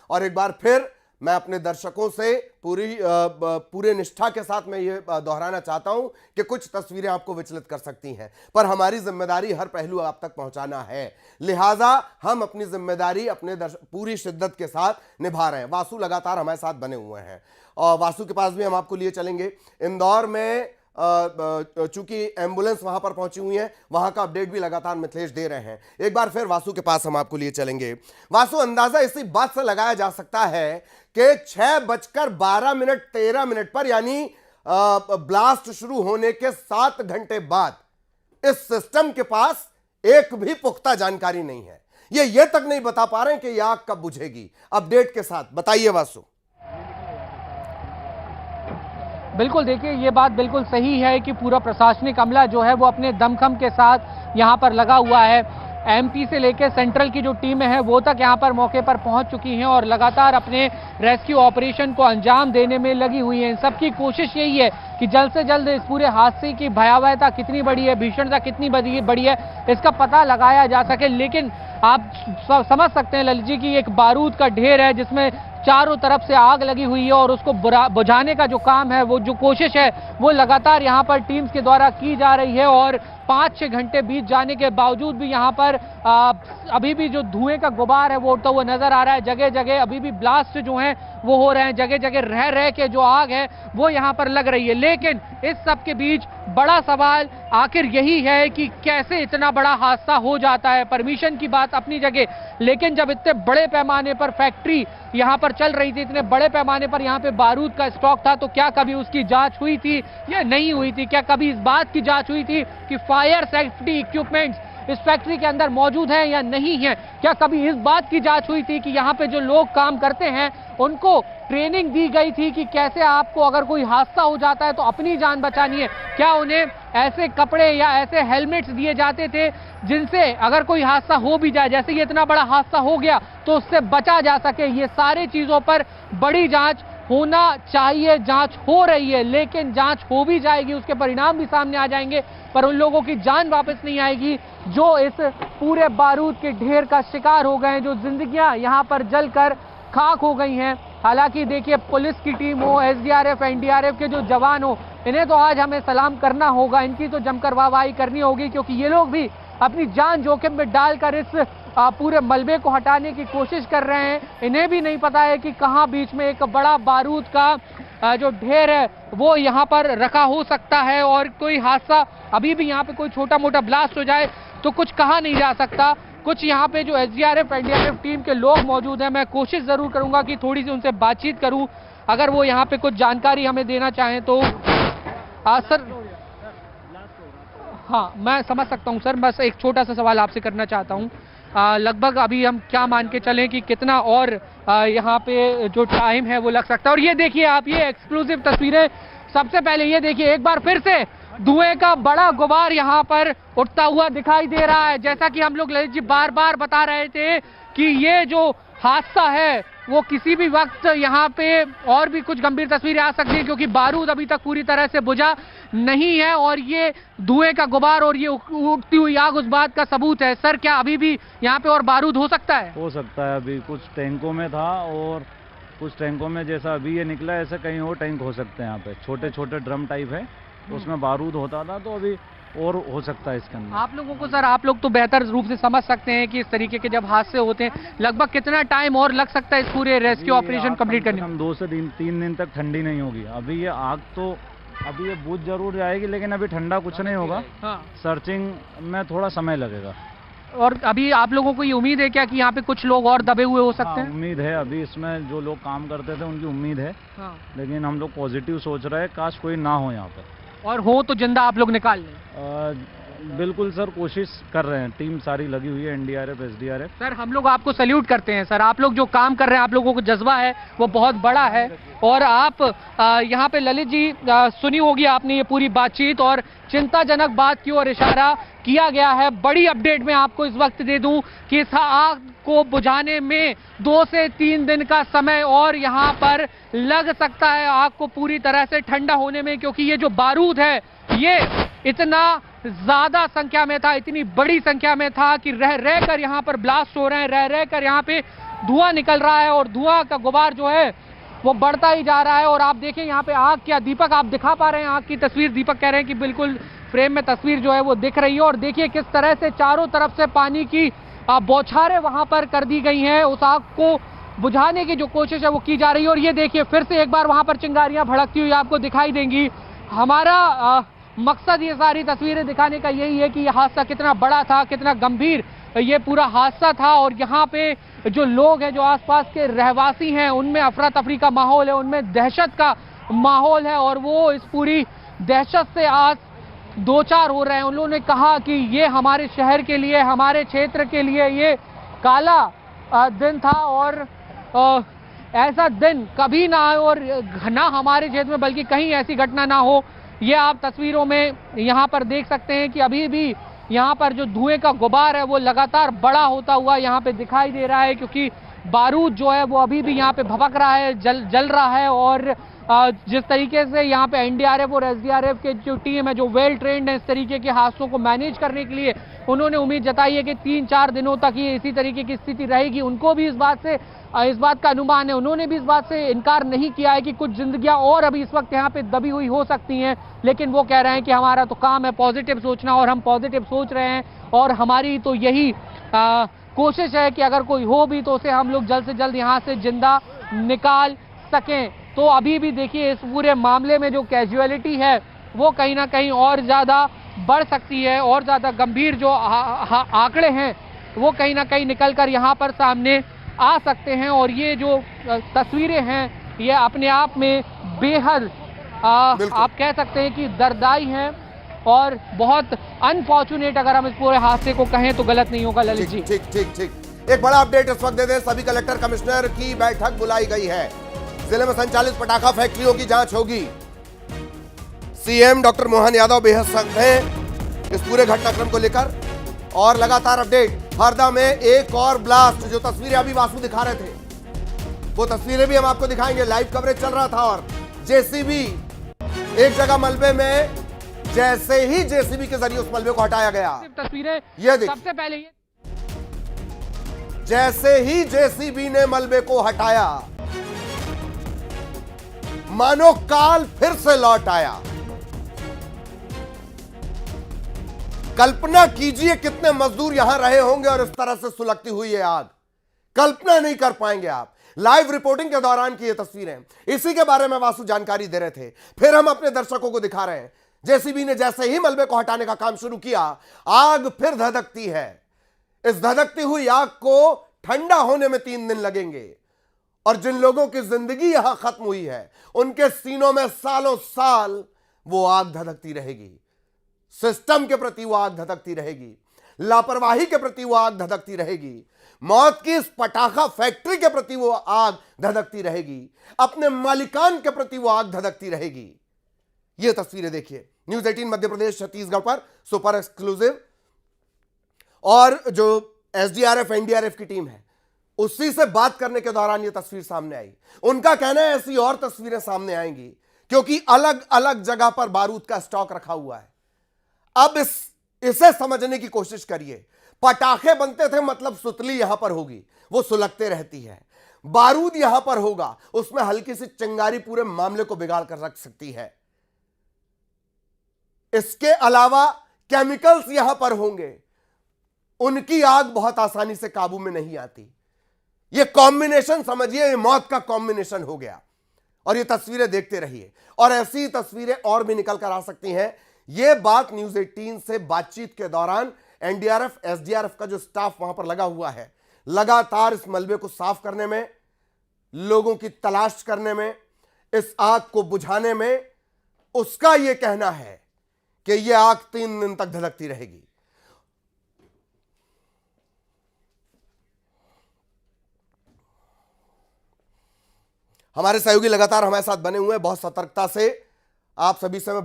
और एक बार फिर मैं अपने दर्शकों से पूरे निष्ठा के साथ मैं ये दोहराना चाहता हूं कि कुछ तस्वीरें आपको विचलित कर सकती हैं, पर हमारी जिम्मेदारी हर पहलू आप तक पहुंचाना है, लिहाजा हम अपनी जिम्मेदारी अपने पूरी शिद्दत के साथ निभा रहे हैं। वासु लगातार हमारे साथ बने हुए हैं और वासु के पास भी हम आपको लिए चलेंगे। इंदौर में चूंकि एम्बुलेंस वहां पर पहुंची हुई है, वहां का अपडेट भी लगातार मिथिलेश दे रहे हैं। एक बार फिर वासु के पास हम आपको लिए चलेंगे। वासु, अंदाजा इसी बात से लगाया जा सकता है कि 6:12 पर यानी ब्लास्ट शुरू होने के 7 घंटे बाद इस सिस्टम के पास एक भी पुख्ता जानकारी नहीं है। ये तक नहीं बता पा रहे हैं कि यह आग कब बुझेगी। अपडेट के साथ बताइए वासु। बिल्कुल, देखिए ये बात बिल्कुल सही है कि पूरा प्रशासनिक अमला जो है वो अपने दमखम के साथ यहाँ पर लगा हुआ है। एमपी से लेकर सेंट्रल की जो टीमें हैं वो तक यहाँ पर मौके पर पहुँच चुकी हैं और लगातार अपने रेस्क्यू ऑपरेशन को अंजाम देने में लगी हुई हैं। इन सबकी कोशिश यही है कि जल्द से जल्द इस पूरे हादसे की भयावहता कितनी बड़ी है, भीषणता कितनी बड़ी है, इसका पता लगाया जा सके। लेकिन आप समझ सकते हैं ललित जी की एक बारूद का ढेर है जिसमें चारों तरफ से आग लगी हुई है और उसको बुझाने का जो काम है, वो जो कोशिश है वो लगातार यहाँ पर टीम्स के द्वारा की जा रही है। और 5-6 घंटे बीत जाने के बावजूद भी यहाँ पर अभी भी जो धुएं का गुबार है वो उड़ता हुआ नजर आ रहा है। जगह जगह अभी भी ब्लास्ट जो हैं वो हो रहे हैं, जगह जगह रह के जो आग है वो यहाँ पर लग रही है। लेकिन इस सब के बीच बड़ा सवाल आखिर यही है कि कैसे इतना बड़ा हादसा हो जाता है। परमिशन की बात अपनी जगह, लेकिन जब इतने बड़े पैमाने पर फैक्ट्री यहाँ पर चल रही थी, इतने बड़े पैमाने पर यहाँ पे बारूद का स्टॉक था, तो क्या कभी उसकी जांच हुई थी या नहीं हुई थी? क्या कभी इस बात की जांच हुई थी कि फायर सेफ्टी इक्विपमेंट्स इस फैक्ट्री के अंदर मौजूद हैं या नहीं है? क्या कभी इस बात की जांच हुई थी कि यहाँ पे जो लोग काम करते हैं उनको ट्रेनिंग दी गई थी कि कैसे आपको अगर कोई हादसा हो जाता है तो अपनी जान बचानी है? क्या उन्हें ऐसे कपड़े या ऐसे हेलमेट्स दिए जाते थे जिनसे अगर कोई हादसा हो भी जाए, जैसे ये इतना बड़ा हादसा हो गया, तो उससे बचा जा सके? ये सारी चीजों पर बड़ी जांच होना चाहिए। जांच हो रही है, लेकिन जांच हो भी जाएगी, उसके परिणाम भी सामने आ जाएंगे, पर उन लोगों की जान वापस नहीं आएगी जो इस पूरे बारूद के ढेर का शिकार हो गए हैं, जो जिंदगियां यहाँ पर जलकर खाक हो गई हैं। हालांकि देखिए, पुलिस की टीम हो, एसडीआरएफ, एनडीआरएफ के जो जवान हो, इन्हें तो आज हमें सलाम करना होगा, इनकी तो जमकर वाहवाही करनी होगी, क्योंकि ये लोग भी अपनी जान जोखिम में डालकर इस पूरे मलबे को हटाने की कोशिश कर रहे हैं। इन्हें भी नहीं पता है कि कहां बीच में एक बड़ा बारूद का जो ढेर है वो यहाँ पर रखा हो सकता है और कोई हादसा अभी भी यहाँ पे कोई छोटा मोटा ब्लास्ट हो जाए तो कुछ कहा नहीं जा सकता। कुछ यहाँ पे जो एसडीआरएफ एनडीआरएफ टीम के लोग मौजूद हैं, मैं कोशिश जरूर करूंगा कि थोड़ी सी उनसे बातचीत करूं, अगर वो यहाँ पे कुछ जानकारी हमें देना चाहें तो। सर, हाँ मैं समझ सकता हूँ सर, बस एक छोटा सा सवाल आपसे करना चाहता हूँ। लगभग अभी हम क्या मान के चलें कि कितना और यहाँ पे जो टाइम है वो लग सकता है? और ये देखिए आप, ये एक्सक्लूसिव तस्वीरें, सबसे पहले ये देखिए एक बार फिर से धुएं का बड़ा गुबार यहाँ पर उठता हुआ दिखाई दे रहा है। जैसा कि हम लोग ललित जी बार बार बता रहे थे कि ये जो हादसा है वो किसी भी वक्त यहाँ पे और भी कुछ गंभीर तस्वीरें आ सकती हैं, क्योंकि बारूद अभी तक पूरी तरह से बुझा नहीं है और ये धुएं का गुबार और ये उठती हुई आग उस बात का सबूत है। सर, क्या अभी भी यहाँ पे और बारूद हो सकता है? हो सकता है, अभी कुछ टैंकों में था और कुछ टैंकों में जैसा अभी ये निकला है ऐसे कहीं और टैंक हो सकते हैं। यहाँ पे छोटे छोटे ड्रम टाइप है, तो उसमें बारूद होता था, तो अभी और हो सकता है इसके अंदर। आप लोगों को सर, आप लोग तो बेहतर रूप से समझ सकते हैं कि इस तरीके के जब हादसे होते हैं लगभग कितना टाइम और लग सकता है इस पूरे रेस्क्यू ऑपरेशन कंप्लीट करने में? 2 से 3 दिन तक ठंडी नहीं होगी। अभी ये आग तो अभी ये बुझ जरूर जाएगी, लेकिन अभी ठंडा कुछ नहीं होगा। हाँ। सर्चिंग में थोड़ा समय लगेगा। और अभी आप लोगों को ये उम्मीद है क्या कि यहाँ पे कुछ लोग और दबे हुए हो सकते हैं? उम्मीद है, अभी इसमें जो लोग काम करते थे उनकी उम्मीद है। लेकिन हम लोग पॉजिटिव सोच रहे हैं, काश कोई ना हो यहाँ पर, और हो तो जिंदा आप लोग निकाल लें। बिल्कुल सर, कोशिश कर रहे हैं, टीम सारी लगी हुई है, एनडीआरएफ एसडीआरएफ। सर, हम लोग आपको सैल्यूट करते हैं सर, आप लोग जो काम कर रहे हैं, आप लोगों को जज्बा है वो बहुत बड़ा है। और आप यहाँ पे ललित जी सुनी होगी आपने ये पूरी बातचीत, और चिंताजनक बात की ओर इशारा किया गया है। बड़ी अपडेट मैं आपको इस वक्त दे दूं कि इस आग को बुझाने में 2 से 3 दिन का समय और यहाँ पर लग सकता है, आग को पूरी तरह से ठंडा होने में, क्योंकि ये जो बारूद है ये इतना ज्यादा संख्या में था, इतनी बड़ी संख्या में था कि रह कर यहाँ पर ब्लास्ट हो रहे हैं, रह कर यहाँ पे धुआं निकल रहा है और धुआं का गुबार जो है वो बढ़ता ही जा रहा है। और आप देखें यहाँ पे आग, क्या दीपक आप दिखा पा रहे हैं आग की तस्वीर? दीपक कह रहे हैं कि बिल्कुल फ्रेम में तस्वीर जो है वो दिख रही है। और देखिए किस तरह से चारों तरफ से पानी की बौछारें वहां पर कर दी गई हैं। उस आग को बुझाने की जो कोशिश है वो की जा रही है। और ये देखिए फिर से एक बार वहां पर चिंगारियां भड़कती हुई आपको दिखाई देंगी। हमारा मकसद ये सारी तस्वीरें दिखाने का यही है कि यह हादसा कितना बड़ा था, कितना गंभीर ये पूरा हादसा था। और यहाँ पे जो लोग हैं, जो आसपास के रहवासी हैं, उनमें अफरा तफरी का माहौल है, उनमें दहशत का माहौल है। और वो इस पूरी दहशत से आज दो चार हो रहे हैं। उन्होंने कहा कि ये हमारे शहर के लिए, हमारे क्षेत्र के लिए ये काला दिन था और ऐसा दिन कभी ना आए और ना हमारे क्षेत्र में बल्कि कहीं ऐसी घटना ना हो। ये आप तस्वीरों में यहाँ पर देख सकते हैं कि अभी भी यहाँ पर जो धुएं का गुबार है वो लगातार बड़ा होता हुआ यहाँ पे दिखाई दे रहा है, क्योंकि बारूद जो है वो अभी भी यहाँ पे भभक रहा है, जल रहा है। और जिस तरीके से यहाँ पे एनडीआरएफ और एसडीआरएफ के जो टीम है, जो वेल ट्रेंड है इस तरीके के हादसों को मैनेज करने के लिए, उन्होंने उम्मीद जताई है कि 3-4 दिनों तक ये इसी तरीके की स्थिति रहेगी। उनको भी इस बात का अनुमान है, उन्होंने भी इस बात से इनकार नहीं किया है कि कुछ जिंदगियां और अभी इस वक्त यहाँ पे दबी हुई हो सकती हैं। लेकिन वो कह रहे हैं कि हमारा तो काम है पॉजिटिव सोचना और हम पॉजिटिव सोच रहे हैं। और हमारी तो यही कोशिश है कि अगर कोई हो भी तो उसे हम लोग जल्द से जल्द यहाँ से जिंदा निकाल सकें। तो अभी भी देखिए इस पूरे मामले में जो कैजुअलिटी है वो कहीं ना कहीं और ज़्यादा बढ़ सकती है, और ज़्यादा गंभीर जो आंकड़े हैं वो कहीं ना कहीं निकल कर यहाँ पर सामने आ सकते हैं। और ये जो तस्वीरें हैं ये अपने आप में बेहद आप कह सकते हैं कि दर्दनाक हैं और बहुत अनफॉर्चुनेट, अगर हम इस पूरे हादसे को कहें तो गलत नहीं होगा। ललित जी, ठीक। एक बड़ा अपडेट इस वक्त दे दें, सभी कलेक्टर कमिश्नर की बैठक बुलाई गई है। जिले में संचालित पटाखा फैक्ट्रियों की जांच होगी। सीएम डॉक्टर मोहन यादव बेहद सख्त हैं इस पूरे घटनाक्रम को लेकर। और लगातार अपडेट, हरदा में एक और ब्लास्ट, जो तस्वीरें अभी वासु दिखा रहे थे वो तस्वीरें भी हम आपको दिखाएंगे। लाइव कवरेज चल रहा था और जेसीबी एक जगह मलबे में, जैसे ही जेसीबी के जरिए उस मलबे को हटाया गया, तस्वीरें ये देखिए, सबसे पहले ये जैसे ही जेसीबी ने मलबे को हटाया मानो काल फिर से लौट आया। कल्पना कीजिए कितने मजदूर यहां रहे होंगे और इस तरह से सुलगती हुई है आग, कल्पना नहीं कर पाएंगे आप। लाइव रिपोर्टिंग के दौरान की ये तस्वीरें, इसी के बारे में वासु जानकारी दे रहे थे, फिर हम अपने दर्शकों को दिखा रहे हैं। जेसीबी ने जैसे ही मलबे को हटाने का काम शुरू किया, आग फिर धधकती है। इस धधकती हुई आग को ठंडा होने में 3 दिन लगेंगे। और जिन लोगों की जिंदगी यहां खत्म हुई है, उनके सीनों में सालों साल वो आग धधकती रहेगी। सिस्टम के प्रति वो आग धधकती रहेगी, लापरवाही के प्रति वो आग धधकती रहेगी, मौत की इस पटाखा फैक्ट्री के प्रति वो आग धधकती रहेगी, अपने मालिकान के प्रति वो आग धधकती रहेगी। ये तस्वीरें देखिए, न्यूज़ 18 मध्य प्रदेश छत्तीसगढ़ पर सुपर एक्सक्लूसिव। और जो एसडीआरएफ एनडीआरएफ की टीम है, उसी से बात करने के दौरान ये तस्वीर सामने आई। उनका कहना है ऐसी और तस्वीरें सामने आएंगी, क्योंकि अलग अलग जगह पर बारूद का स्टॉक रखा हुआ है। अब इसे समझने की कोशिश करिए। पटाखे बनते थे मतलब सुतली यहां पर होगी, वो सुलगते रहती है। बारूद यहां पर होगा, उसमें हल्की सी चिंगारी पूरे मामले को बिगाड़ कर रख सकती है। इसके अलावा केमिकल्स यहां पर होंगे, उनकी आग बहुत आसानी से काबू में नहीं आती। ये कॉम्बिनेशन समझिए, ये मौत का कॉम्बिनेशन हो गया। और ये तस्वीरें देखते रहिए, और ऐसी तस्वीरें और भी निकल कर आ सकती हैं। ये बात न्यूज़ 18 से बातचीत के दौरान एनडीआरएफ एसडीआरएफ का जो स्टाफ वहां पर लगा हुआ है, लगातार इस मलबे को साफ करने में, लोगों की तलाश करने में, इस आग को बुझाने में, उसका यह कहना है कि यह आग 3 दिन तक धधकती रहेगी। हमारे सहयोगी लगातार हमारे साथ बने हुए हैं, बहुत सतर्कता से आप सभी से मैं